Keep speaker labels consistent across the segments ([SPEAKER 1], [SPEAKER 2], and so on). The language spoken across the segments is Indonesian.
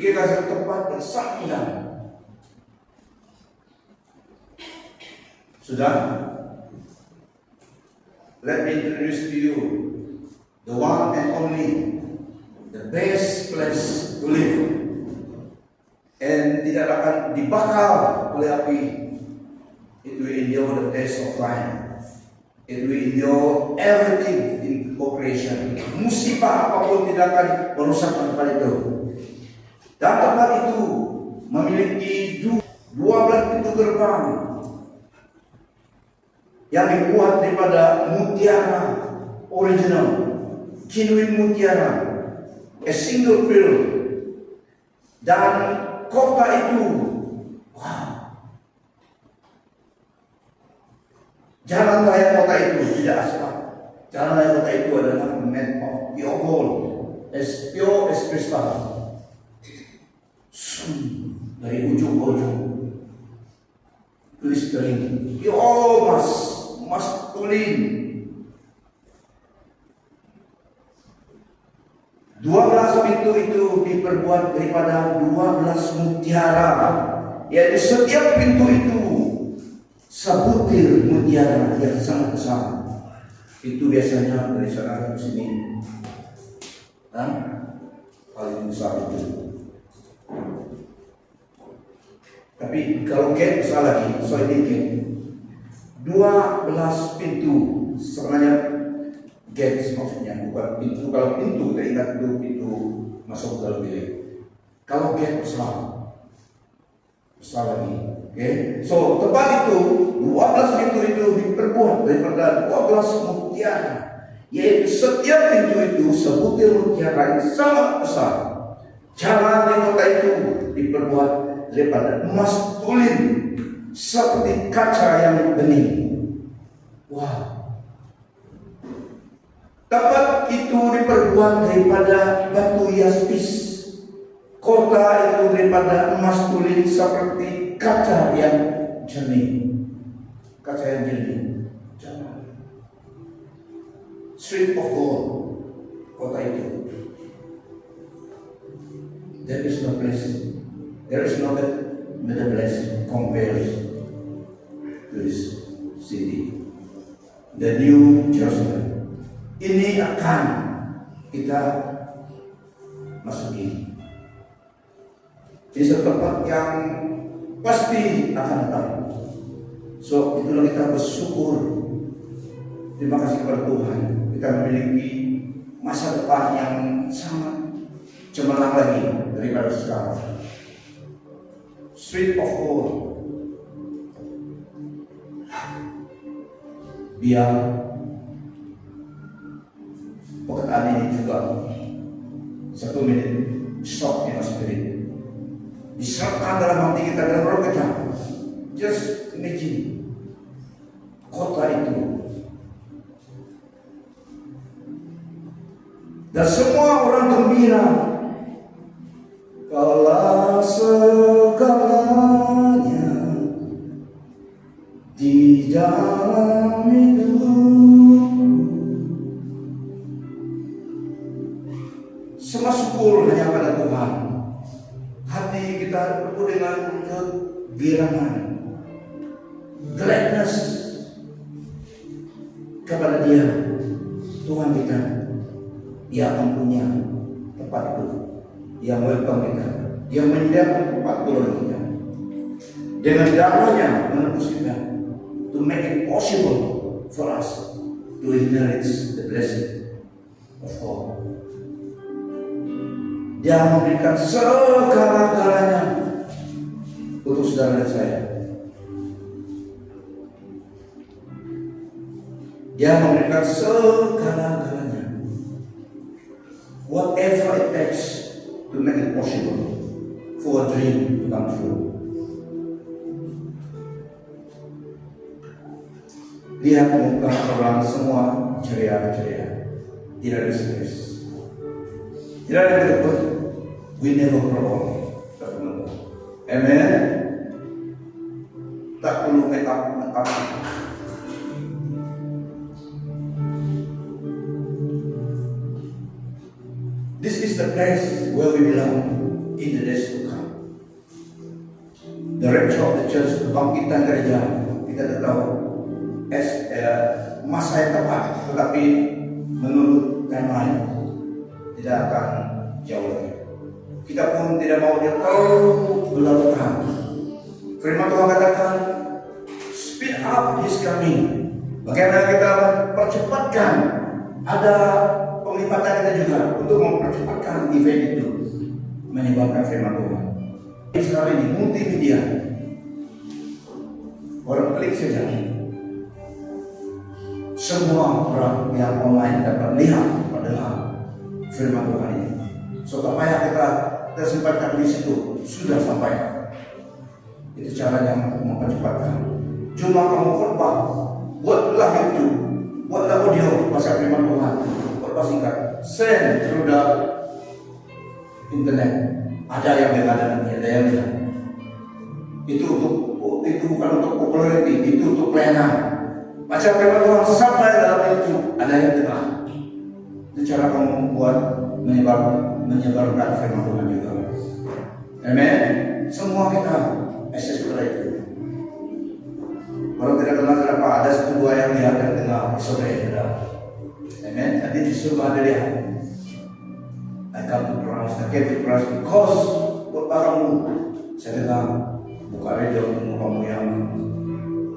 [SPEAKER 1] dikasih tempat yang sangat indah. Sudah? Let me introduce to you the one and only, the best place to live. And tidak akan dibakar oleh api. It will endure the test of time. It will endure everything in operation. Musibah apapun tidak akan merusak tempat itu. Dan tempat itu memiliki 12 pintu gerbang yang dibuat daripada mutiara original, genuine mutiara, a single pearl. Dan kota itu, wow, jalan raya kota itu tidak aspal. Jalan raya kota itu adalah made of pure gold, as pure as crystal. Dari ujung ke ujung, glistening, pure mas tulin. 12 pintu itu diperbuat daripada 12 mutiara, yaitu setiap pintu itu sebutir mutiara yang sangat besar. Itu biasanya dari sana ke sini, paling besar itu. Tapi kalau gate besar lagi, soalnya gate 12 pintu sebenarnya gate maksudnya bukan pintu. Kalau pintu kita ingat itu pintu masuk ke dalam bilik. Kalau gate besar lagi, oke? So tempat itu 12 pintu itu diperbuat daripada 12 mutiara, yaitu setiap pintu itu sebutir mutiara yang sangat besar. Jalan di kota itu diperbuat daripada emas tulin seperti kaca yang bening. Wow. Tempat itu diperbuat daripada batu yaspis. Kota itu daripada emas tulin seperti kaca yang jernih. Kaca yang jernih. Street of gold. Kota itu. There is no place. There is no better place compared to this city, the New Jerusalem. Ini akan kita masuki. Ini satu tempat yang pasti akan datang. So itulah kita bersyukur. Terima kasih kepada Tuhan. Kita memiliki masa depan yang sangat cemerlang lagi daripada sekarang. Street of gold. Biar pekerjaan ini juga 1 menit stop in spirit, disertakan dalam hati kita dalam roh kita. Just imagine kota itu dan semua orang gembira. Kaulah segalanya di dalam hidup. Semua syukur hanya pada Tuhan. Hati kita penuh dengan kegirangan, gladness kepada Dia, Tuhan kita. Dia mempunyai tempat itu. Yang welcome kita, yang menyediakan tempat golongan kita, dengan darahnya menebus kita, to make it possible for us to inherit the blessing of God. Dia memberikan segala-galanya untuk saudara dan saya. Dia memberikan segala-galanya, whatever it takes to make it possible for a dream to come true. Lihat muka orang semua ceria-ceria, tidak ada stres, tidak ada takut. We never grow old. Amen. Tak perlu make up. This is the place where we belong in the the rapture of the church, kebangkitan gereja, kita tidak tahu masa yang tepat, tetapi menurut timeline tidak akan jauh lagi. Kita pun tidak mau dia terlalu berlarut-larut. Firman Tuhan katakan, speed up his coming. Bagaimana kita percepatkan, ada penglipatan kita juga untuk mempercepatkan event itu, menyebabkan firman Tuhan. Sekarang ini multimedia, orang klik saja, semua orang yang online dapat lihat, mendengar firman Tuhan ini. So tak payah kita tersempatkan di situ, sudah sampai. Itu caranya mempercepatkan. Cuma kamu khotbah, buatlah YouTube, buatlah audio pasal firman Tuhan, khotbah singkat, send through the internet. Ada yang dengar dan ada yang tidak. Itu bukan untuk popularity, itu untuk pelayanan. Baca firman Tuhan sampai dalam itu, ada yang dengar. Itu cara kamu membuat menyebarkan firman Tuhan juga. Amen. Semua kita akses kepada itu. Kalau tidak kenal kenapa ada satu dua yang lihat dan dengar, saudara sudah. Amen. Nanti di surga ada lihat. I come to Christ, I came to Christ because buat kamu. Saya dengar buka radio untuk kamu yang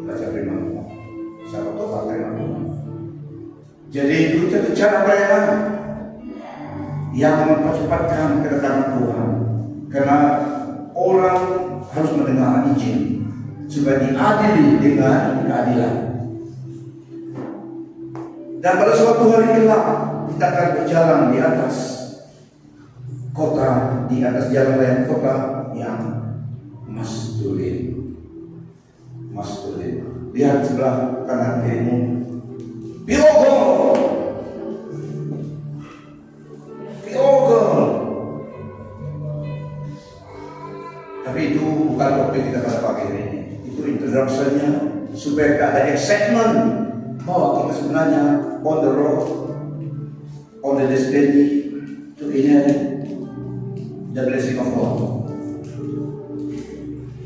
[SPEAKER 1] baca firman Tuhan. Saya tahu firman Tuhan. Jadi itu satu cara pelayanan yang mempercepatkan kedatangan Tuhan, karena orang harus mendengar Injil supaya diadili dengan keadilan. Dan pada suatu hari kelak kita akan berjalan di atas kota, di atas jalan raya kota yang maskulin. Lihat sebelah kanan kirimu, Biogo. Tapi itu bukan topik kita pada pagi ini. Itu introduksinya supaya kita ada excitement bahwa kita sebenarnya on the road, on the destiny to inherit the blessing of God.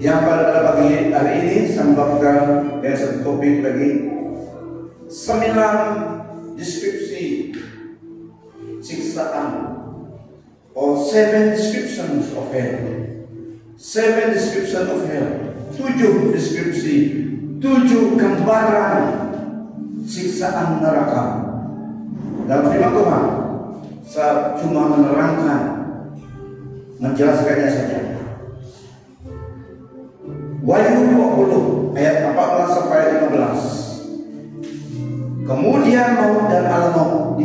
[SPEAKER 1] Yang pada pagi hari ini sambungkan dengan satu topik lagi, 9 deskripsi siksaan, or 7 descriptions of hell. 7 description of hell, 7 deskripsi, 7 gambaran siksaan neraka. Dalam firman Tuhan, saya cuma menerangkan, menjelaskannya saja. Wahyu 20 ayat 14 sampai 15. Kemudian maut dan alam maut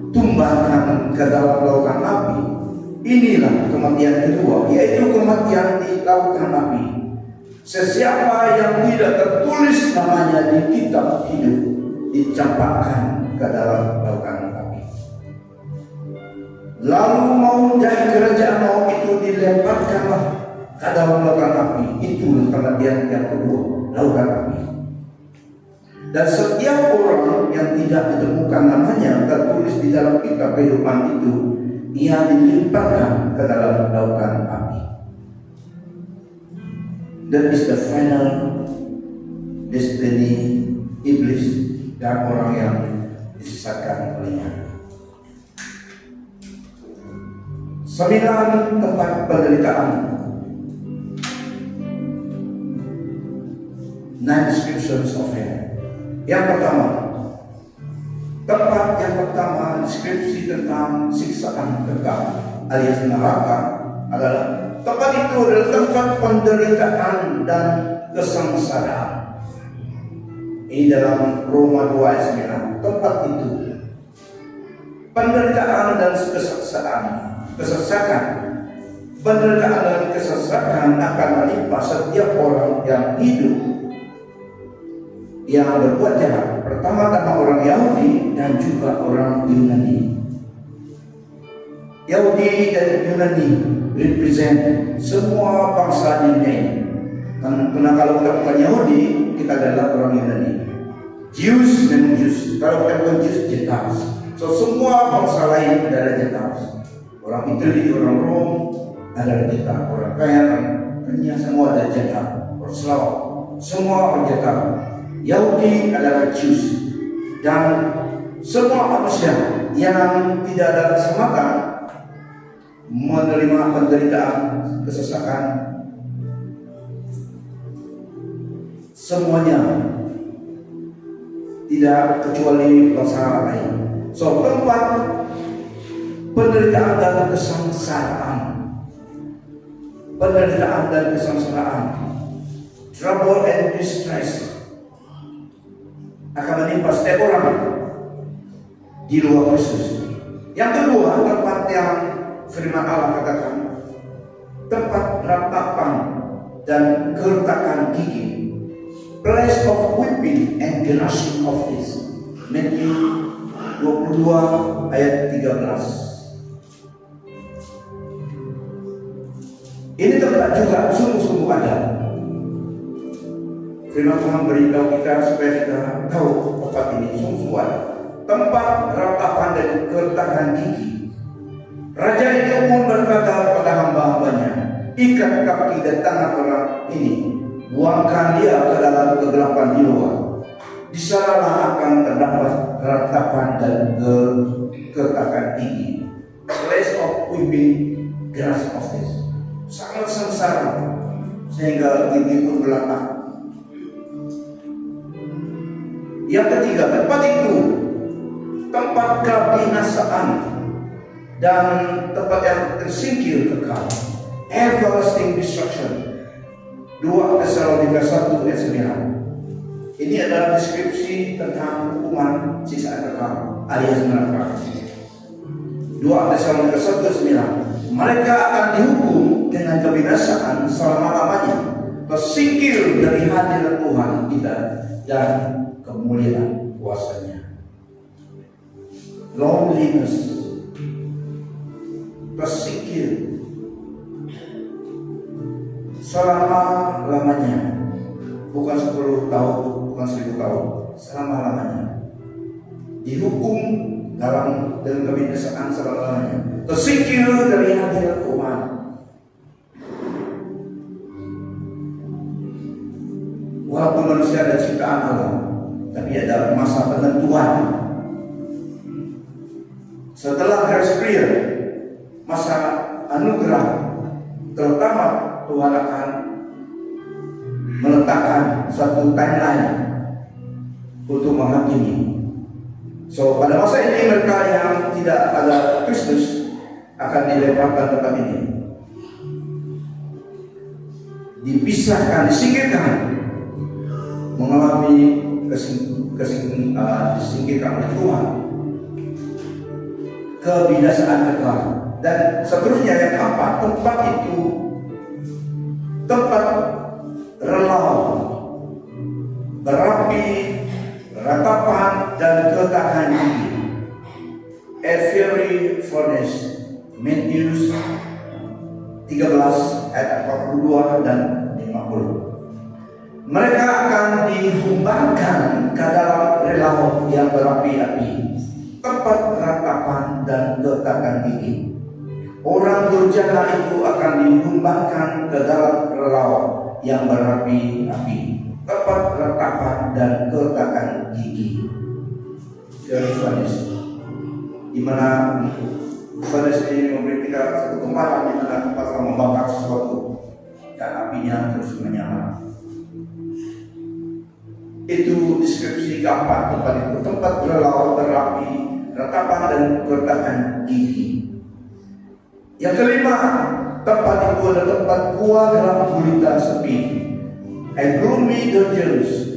[SPEAKER 1] ditumbangkan ke dalam lautan api. Inilah kematian kedua, yaitu kematian di lautan api. Sesiapa yang tidak tertulis namanya di kitab hidup dicampakkan ke dalam lautan api. Lalu maut dan kerajaan maut itu dilemparkanlah ke dalam lautan api. Itu kematian yang kedua, lautan api. Dan setiap orang yang tidak ditemukan namanya tertulis di dalam kitab kehidupan itu, ia dilemparkan ke dalam lautan api. That is the final destiny iblis dan orang yang disesatkan olehnya. 9 tempat penderitaan, 9 descriptions of hell. Yang pertama, tempat yang pertama deskripsi tentang siksaan kekal alias neraka adalah tempat itu adalah tempat penderitaan dan kesengsaraan. Ini dalam Roma 2 ayat 9. Tempat itu penderitaan dan kesesakan. Penderitaan dan kesesakan akan menimpa setiap orang yang hidup, yang berbuat jahat. Pertama-tama orang Yahudi dan juga orang Yunani. Yahudi dan Yunani represent semua bangsa di dunia ini. Karena kalau kita bukan Yahudi, kita adalah orang Yunani. Jews memang Jews. Kalau kita bukan Jews, Gentiles. So semua bangsa lain adalah Gentiles. Orang Italia, orang Rom adalah Gentiles. Orang kaya Artinya semua dari Gentile, Slav, semua orang Gentile. Yahudi adalah Jews, dan semua manusia yang tidak ada kesempatan menerima penderitaan, kesesakan, semuanya, tidak kecuali bangsa lain. So, tempat penderitaan dan kesengsaraan, trouble and distress akan menimpa setiap orang di luar Kristus. Yang kedua, tempat yang firman Allah katakan, tempat ratapan dan keretakan gigi, place of weeping and gnashing of teeth. Matthew 22 ayat 13. Ini tempat juga sungguh-sungguh ada. Firman Tuhan beritahu kita supaya kita tahu tempat ini sungguh ada. Tempat ratapan dan keretakan gigi. Raja itu pun berkata kepada hamba-hambanya, ikat kaki dan tangan orang ini, buangkan dia ke dalam kegelapan di luar. Di sanalah akan terdapat ratapan dan keretakan gigi. Place of weeping, grass of teeth. Sangat sengsara sehingga gigi pun berlatah. Yang ketiga, tempat itu tempat kebinasaan dan tempat yang tersingkir kekal, everlasting destruction. 2 Tesalonika 1 ayat 9. Ini adalah deskripsi tentang hukuman sisa kekal alias neraka. 2 Tesalonika 1 ayat 9. Mereka akan dihukum dengan kebinasaan selama-lamanya, tersingkir dari hadirat Tuhan kita dan kemuliaan kuasanya. Loneliness, tersingkir selama-lamanya, bukan 10 tahun, bukan 1000 tahun, selama-lamanya. Dihukum dengan kebinasaan selama-lamanya, tersingkir dari hadirat Tuhan. Walaupun manusia ada ciptaan Allah, tapi ada masa penentuan. Setelah grace period, masa anugerah terutama, Tuhan akan meletakkan satu timeline untuk menghakimi. So, pada masa ini mereka yang tidak ada Kristus akan dilemparkan tempat ini, dipisahkan, disingkirkan, mengalami disingkirkan oleh Tuhan, kebinasaan kekal. Dan seterusnya yang keempat, tempat itu tempat relau, berapi, ratapan dan keretakan gigi, a fiery furnace. Matthew 13 ayat 42 dan 50. Mereka akan dihumbankan ke dalam relau yang berapi-api, tempat ratapan dan keretakan gigi. Orang durjana itu akan dihumbankan ke dalam relau yang berapi-api, tempat ratapan dan keretakan gigi. Dari Yohanes, di mana Yohanes ini memberi kita satu gambaran di mana tempat membakar sesuatu dan apinya terus menyala. Itu deskripsi keempat tempat itu, tempat relau, berapi, ratapan dan keretakan gigi. Yang kelima, tempat itu adalah tempat gua gelap gulita sepi, a gloomy dungeons.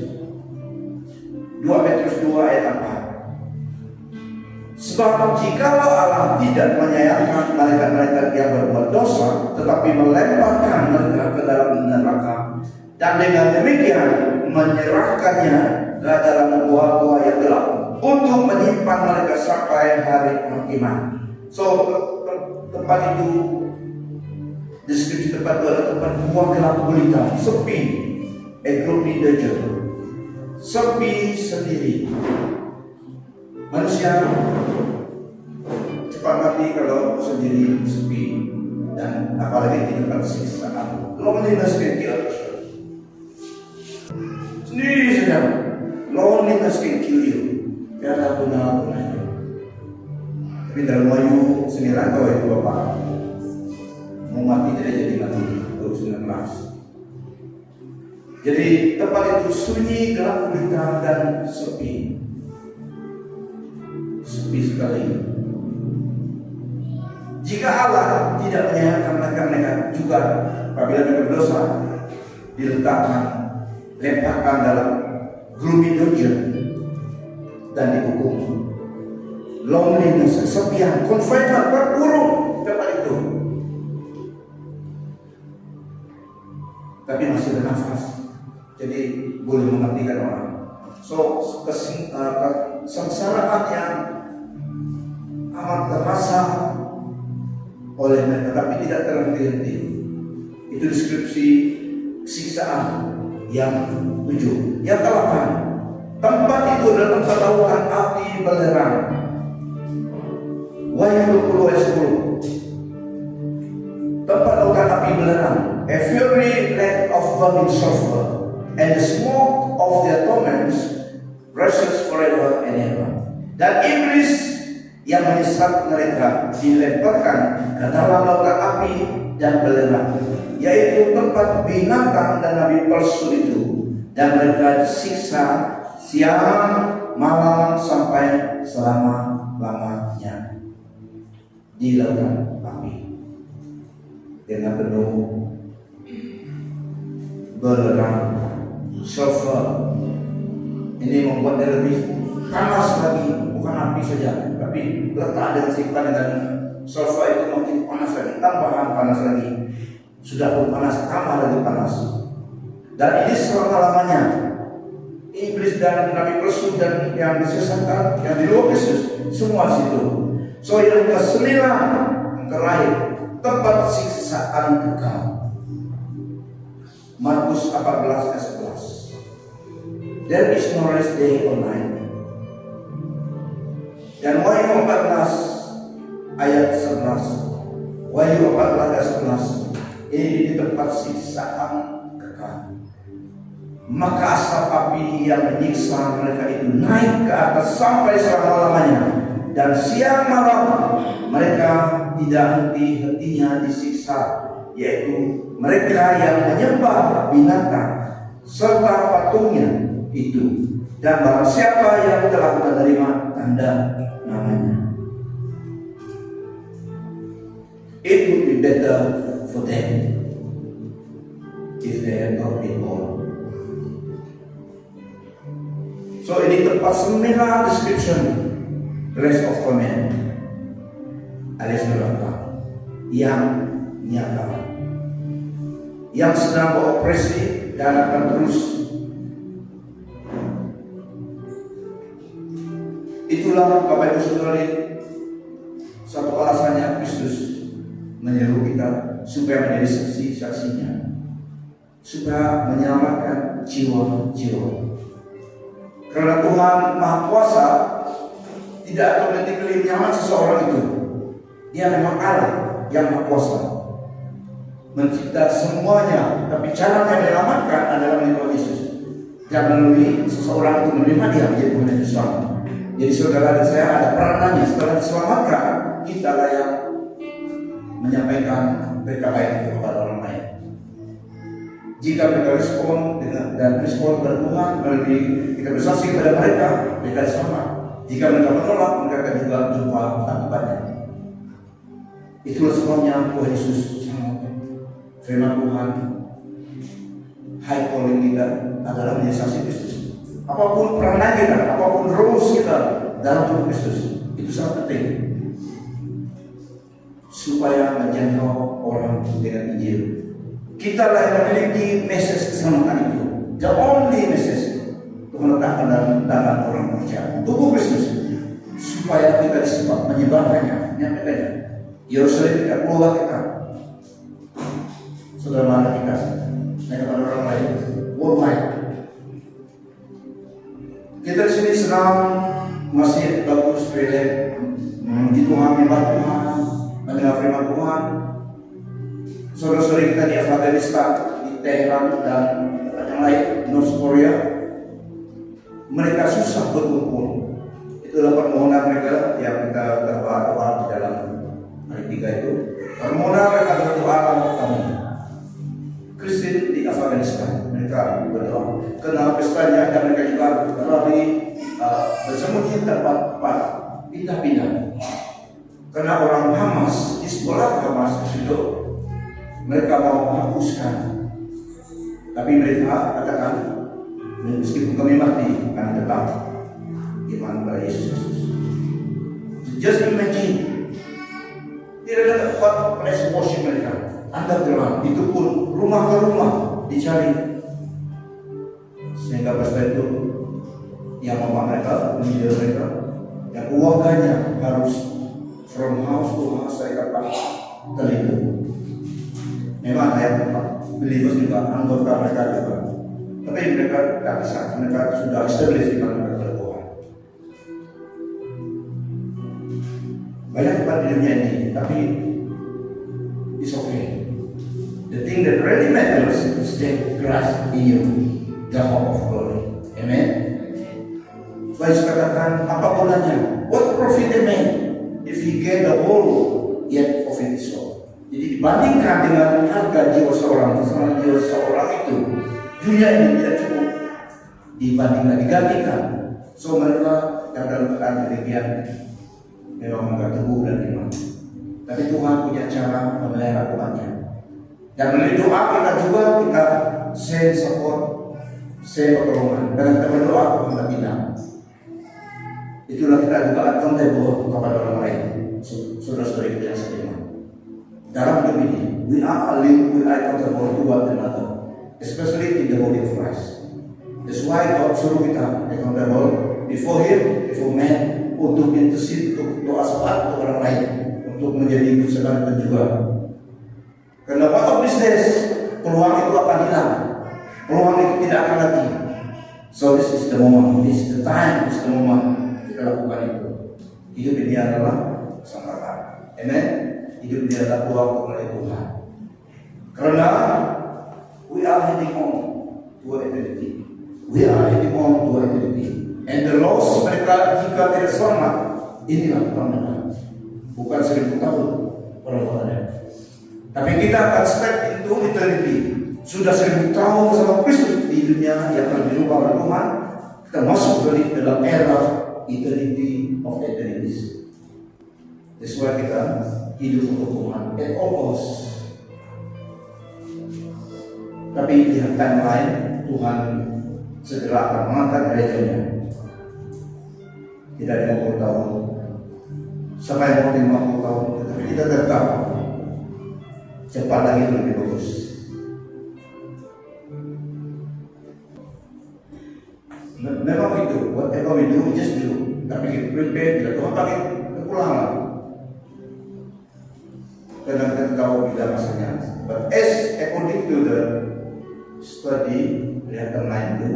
[SPEAKER 1] 2 Petrus 2 ayat 4. Sebab jikalau Allah tidak menyayangkan malaikat-malaikat yang berbuat dosa, tetapi melemparkan mereka ke dalam neraka, dan dengan demikian menyerahkannya ke dalam gua-gua yang gelap untuk menyimpan mereka sampai hari penghakiman. So, tempat itu, deskripsi tempat itu adalah tempat gua gelap gulita, sepi, a gloomy dungeon, sepi sendiri. Manusia cepat mati kalau sendiri, sepi, dan apalagi di tempat siksaan. Loneliness can kill us. Sendiri saja, loneliness can kill you. Tiada guna-gunanya. Tapi dalam Wahyu 9 atau Wahyu 24, mau mati tidak jadi mati. 19. Jadi tempat itu sunyi, gelap gulita dan sepi. Sepi sekali. Jika Allah tidak menyayangkan mereka juga apabila mereka berdosa, diletakkan, lemparkan dalam gloomy dungeon dan dihukum. Loneliness, kesepian, confinement, terkurung tempat itu. Tapi masih bernafas, jadi boleh mengertikan orang. So kesengsaraan yang amat terasa oleh mereka, tapi tidak terhenti-henti. Itu deskripsi siksaan yang 7. Yang ke-8, tempat itu adalah tempat lautan api belerang. Wahyu 20 ayat 10. Tempat lautan api belerang, a fiery lake of burning sulfur, and the smoke of their torments rushes forever and ever. Dan iblis yang menyesat mereka dilemparkan ke dalam lautan api dan belerang, yaitu tempat binatang dan nabi palsu itu, dan mereka disiksa siang malam sampai selama-lamanya di lautan api dengan penuh belerang sulfur. Ini membuatnya lebih panas lagi, bukan api saja, tapi letak dengan sifat dengan sulfur itu makin panas lagi, tambahan panas lagi. Sudah pun panas, tambah lagi panas. Dan ini selama-lamanya. Iblis dan nabi palsu dan yang disesatkan, yang di luar Kristus, semua situ. So yang ke-9, yang terakhir, tempat siksaan kekal. Markus 14 ayat 11. There is no rest day or night. Dan Wahyu 14 ayat 11. Wahyu 14 ayat 11. Ini di tempat siksaan kekal. Maka asap api yang menyiksa mereka itu naik ke atas sampai selama-lamanya, dan siang malam mereka tidak henti-hentinya disiksa, yaitu mereka yang menyembah binatang serta patungnya itu, dan barang siapa yang telah menerima tanda namanya. It would be better for them if they had not been born. So ini tempat 9 description, place of command alias neraka yang nyata, yang sedang beroperasi dan akan terus. Itulah Bapak Ibu Saudara, satu alasannya Kristus menyeru kita supaya menjadi saksi-saksinya, supaya menyelamatkan jiwa-jiwa. Karena Tuhan Maha Kuasa tidak automatically menyelamatkan seseorang itu. Dia memang Allah yang Maha Kuasa, mencipta semuanya, tapi caranya menyelamatkan adalah melalui Yesus. Dan melalui seseorang itu menerima dia menjadi Tuhan Yesus. Jadi saudara dan saya ada peranannya. Setelah diselamatkan, kita lah yang menyampaikan berita baik itu kepada orang lain. Jika mereka respon dan respon kepada Tuhan melalui kita bersaksi kepada mereka, mereka selamat. Jika mereka menolak, mereka akan juga jumpa akibatnya. Itulah sebabnya Tuhan Yesus firman Tuhan, high calling kita adalah menjadi saksi Kristus. Apapun peranan kita, apapun roles kita dalam tubuh Kristus, itu sangat penting supaya menjangkau orang dengan Injil. Kita lah yang memiliki message keselamatan itu. The only message Tuhan letakkan dalam tangan orang percaya, tubuh Kristus, supaya kita disebut menyebarkannya, menyampaikannya. Yerusalem kita, keluar kita, saudara mana kita, kepada orang lain, worldwide. Kita di sini senang, masih bagus, relax, memuji Tuhan, menyembah Tuhan, mendengar firman Tuhan. saudara-saudara kita di Afghanistan, di Teheran dan yang lain, North Korea, mereka susah berkumpul. Itulah permohonan mereka yang kita berdoa di dalam hari 3 itu. Permohonan mereka berdoa untuk kami Kristen di Afghanistan, mereka berdoa. Karena pestanya dan mereka juga berlari bersembunyi tempat pindah-pindah. Karena orang Hamas, Hizbullah Hamas itu mereka mau menghapuskan. Tapi mereka katakan, meskipun kami mati, kami tetap iman pada Yesus Kristus. Just imagine, tidak ada tempat place worship mereka. Underground, itu pun rumah ke rumah dicari. Sehingga pastor itu yang mama mereka, leader mereka, yang keluarganya harus from house to house mereka terlindung. Memang ada yang believers juga, anggota mereka juga. Tapi mereka tidak bisa, mereka sudah established di mana mereka berdoa. Banyak tempat di dunia ini, tapi it's okay. The thing that really matters is that Christ in you, the hope of glory. Amen. Saya katakan, apa gunanya? What profit a man if he gain the whole yet forfeit his soul? Jadi dibandingkan dengan harga jiwa seorang itu, dunia ini tidak cukup dibandingkan, digantikan. So mereka yang dalam keadaan demikian memang enggak teguh dan iman. Tapi Tuhan punya cara memelihara umatnya. Dan melalui doa kita juga kita send support, send pertolongan. Dan kita berdoa kepada kita. Itulah kita juga accountable kepada orang lain, saudara-saudara kita yang seiman. Dalam hidup ini, we are accountable to one another, especially in the body of Christ. That's why God suruh kita accountable before Him, before man, untuk intercede, untuk doa syafaat untuk orang lain, untuk menjadi kesenangan dan juga. Karena one of these days, peluang itu akan hilang, peluang itu tidak akan lagi. So this is the moment, this is the time, this is the moment kita lakukan itu. Hidup ini adalah kesempatan. Amen. Hidup ini adalah peluang oleh Tuhan. Karena we are heading on to eternity. We are heading on to eternity. And the lost mereka jika tidak selamat, inilah pertanda. Bukan 1000 tahun perlawannya. Tapi kita akan step into eternity. Sudah 1000 tahun bersama Kristus di dunia yang telah dirubah oleh Tuhan. Kita masuk dalam era eternity of eternities. That's why kita hidup untuk Tuhan at all costs. Tapi di time lain Tuhan segera akan mengangkat gerejanya. Tidak ada 50 tahun sampai 50 tahun, tetapi kita tetap cepat lagi lebih bagus. Memang itu, whatever we do, we just do. Tapi kita prepare, bila Tuhan pakai kepulangan. Karena kita tahu bila masanya. But as according to the study, lihat lain itu,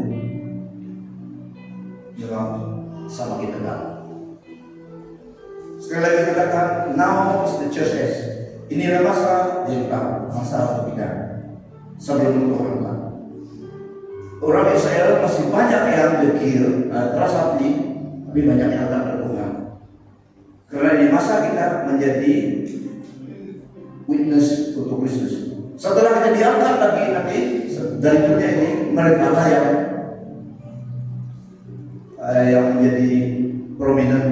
[SPEAKER 1] memang sama kita tahu. Sekali lagi katakan, now is the church age. Inilah masa jengkang, masa untuk kita sebelum Tuhan datang. Orang Israel masih banyak yang dekil, terasa tapi banyak yang tak berguna. Karena di masa kita menjadi witness untuk Kristus. Setelah kita diangkat lagi nanti dari dunia ini, mereka lah yang menjadi prominent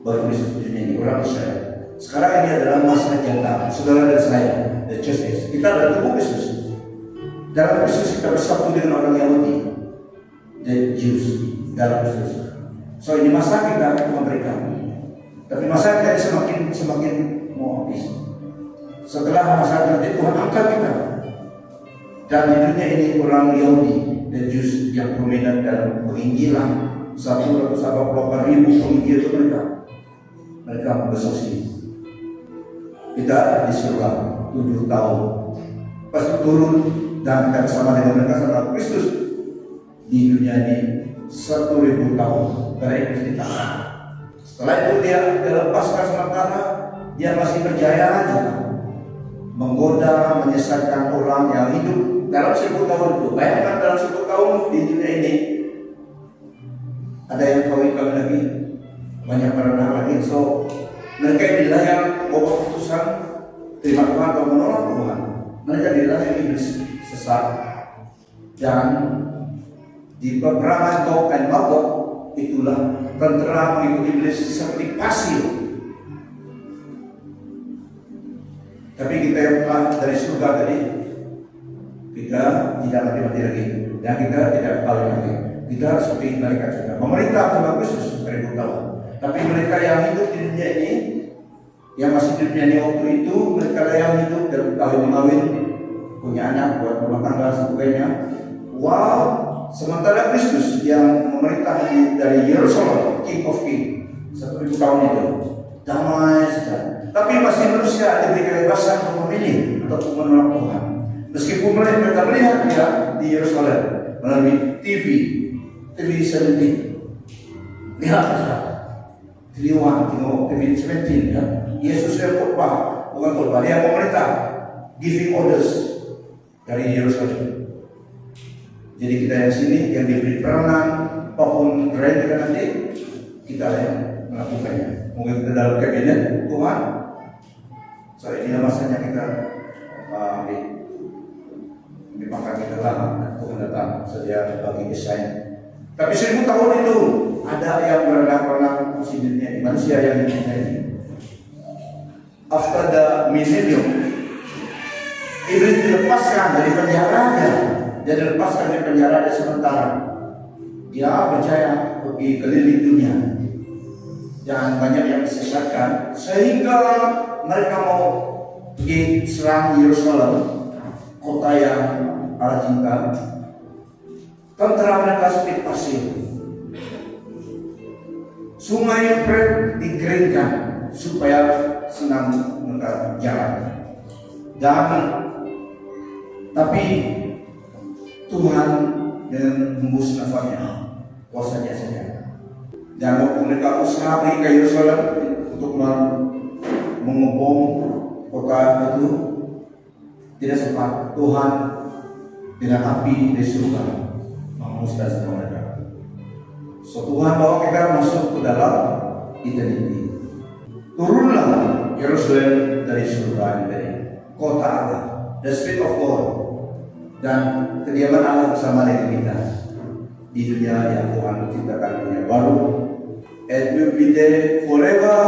[SPEAKER 1] bagi Kristus di dunia ini, orang Israel. Sekarang ini adalah masa jangka, saudara dan saya, the church age. Kita adalah tubuh Kristus. Dalam Kristus kita bersatu dengan orang Yahudi, the Jews, dalam Kristus. So ini masa kita memberikan. Tapi masa kita semakin mau habis. Setelah masa nanti Tuhan angkat kita. Dan di dunia ini orang Yahudi, the Jews yang prominent dalam penginjilan, 188.000 penginjil itu mereka bersaksi. Kita di surga 7 tahun. Pasti turun dan kita bersama dengan mereka sama Kristus di dunia ini 1000 tahun dari kita. Setelah itu dia dilepaskan sementara, dia masih berjaya aja. menggoda, menyesatkan orang yang hidup dalam 1000 tahun itu. Bayangkan dalam 1000 tahun di dunia ini ada yang kawin lagi, banyak beranak lagi. So mereka dilayar bawa keputusan terima Tuhan atau menolak Tuhan. Mereka dilayar iblis sesat, dan di peperangan Gog dan Magog itulah tentera mengikuti iblis seperti pasir. Tapi kita yang dari surga tadi, kita tidak mati-mati lagi, dan kita tidak kembali lagi. Kita harus seperti mereka juga. Pemerintah Tuhan Yesus 1000 tahun. Tapi mereka yang hidup di dunia ini, yang masih di dunia ini waktu itu, mereka yang hidup dan kawin-kawin, punya anak, buat rumah tangga, sebagainya. Wow, sementara Kristus yang memerintah dari Yerusalem, King of King, 1000 tahun itu, damai saja. Tapi masih manusia diberi kebebasan untuk memilih atau menolak Tuhan. Meskipun mereka melihat dia di Yerusalem melalui TV 17, lihat saja. TV 1, TV 17 ya. Yesus yang khotbah, bukan khotbah, dia memerintah, giving orders dari Yerusalem. Jadi kita yang sini yang diberi peranan, apapun keren kita nanti, kita yang melakukannya. Mungkin kita dalam kabinet Tuhan. So inilah masanya kita maka kita lama Tuhan datang sedia bagi desain. Tapi 1000 tahun itu ada yang berenang-renang di manusia yang ini. After the millennium, iblis dilepaskan dari penjaranya. Dia dilepaskan dari penjara sementara. Dia percaya pergi keliling dunia. Dan banyak yang disesatkan sehingga mereka mau pergi serang Yerusalem, kota yang Allah cinta. Tentera mereka seperti pasir. Sungai Fred dikeringkan supaya senang mereka jalan. Tapi Tuhan dengan hembus nafasnya, kuasanya saja. Dan waktu mereka usaha pergi ke Yerusalem untuk mengebom kota itu, tidak sempat. Tuhan dengan api dari surga menghanguskan semua mereka. So Tuhan bawa kita masuk ke dalam eternity. Turunlah Yerusalem dari surga, dari kota Allah, the Spirit of God, dan kediaman Allah bersama dengan kita di dunia yang Tuhan menciptakan dunia baru. It will be there forever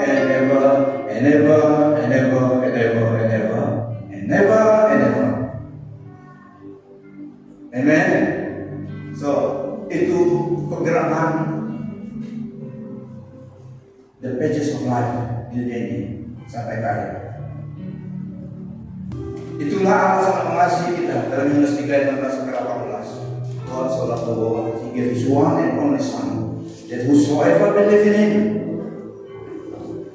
[SPEAKER 1] and ever and ever and ever and ever and ever and never and ever. Amen. So itu pergerakan the pages of life di dunia ini sampai akhir. Itulah Allah sangat mengasihi kita. Dalam Yohanes 3 ayat 16-18, God so loved the world, He gave His one and only Son, that whosoever believe in Him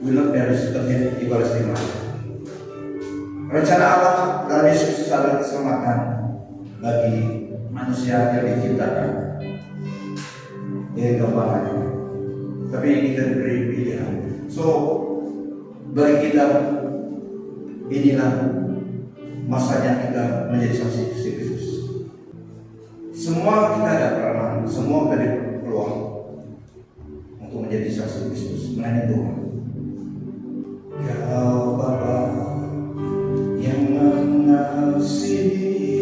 [SPEAKER 1] will not perish but have everlasting life. Rencana Allah dalam Yesus adalah keselamatan bagi manusia yang diciptakan dengan gambarannya. Tapi kita diberi pilihan. So bagi kita inilah masanya kita menjadi saksi Kristus. Semua kita ada peranan, semua ada peluang untuk menjadi saksi Kristus melayani Tuhan. Ya Bapa yang mengasihi